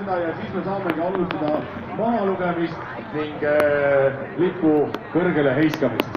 seda ja siis me saamegi alustada mahalugemist ning lipu kõrgele heiskamist.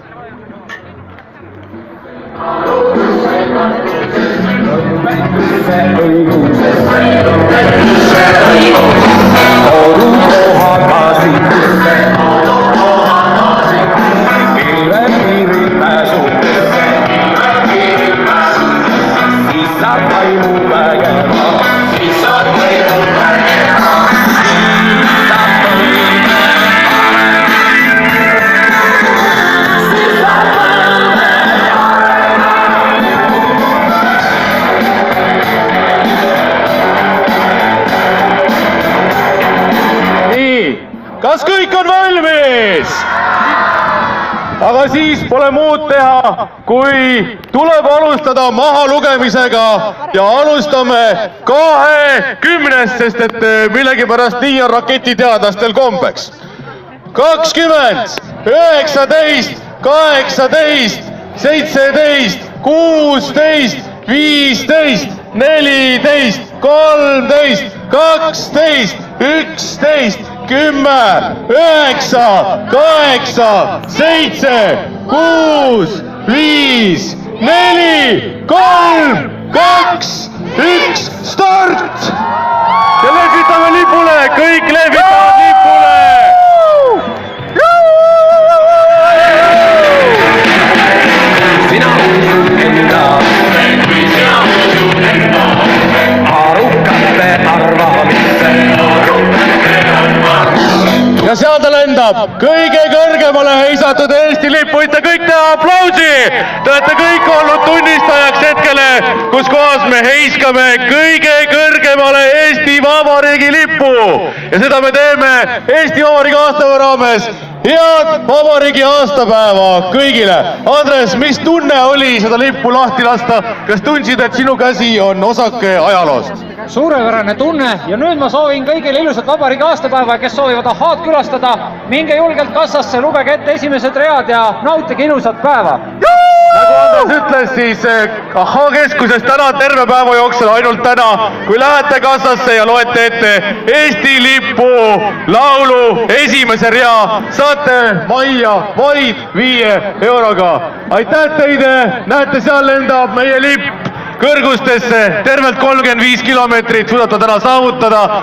Kas kõik on valmis? Aga siis pole muud teha, kui tuleb alustada mahalugemisega ja alustame 20, sest et millegipärast nii on raketiteadlastel kombeks. 20, 19, 18, 17, 16, 15, 14, 13, 12, 11, 10, 9, 8, 7, 6, 5, 4, 3, 2, 1, start! Ja lehvitame lipule, kõik lehvitavad lipule! Sina usud enda, kui sina usud enda, arukate arvamisse. Ja seal ta lendab kõige kõrgemale heisatud Eesti lipp, võite kõik teha aplausi! Te olete kõik olnud tunnistajaks hetkele, kus kohas me heiskame kõige kõrgemale Eesti Vabariigi lippu. Ja seda me teeme Eesti Vabariigi aastapäeva raames. Head vabariigi aastapäeva kõigile! Andres, mis tunne oli seda lippu lahti lasta? Kas tundsid, et sinu käsi on osake ajaloost? Suurepärane tunne ja nüüd ma soovin kõigile ilusat vabariigi aastapäeva, kes soovivad Ahhaad külastada. Minge julgelt kassasse, lugege ette esimesed read ja nautige ilusat päeva. Nagu Andres ütles, siis Ahhaa keskuses täna terve päeva jooksul ainult täna, kui lähete kassasse ja loete ette Eesti lipu laulu esimese rea, saate majja vaid 5 euroga. Aitäh teile, näete, seal lendab meie lipp kõrgustesse, tervelt 35 kilomeetrit suudate täna saavutada.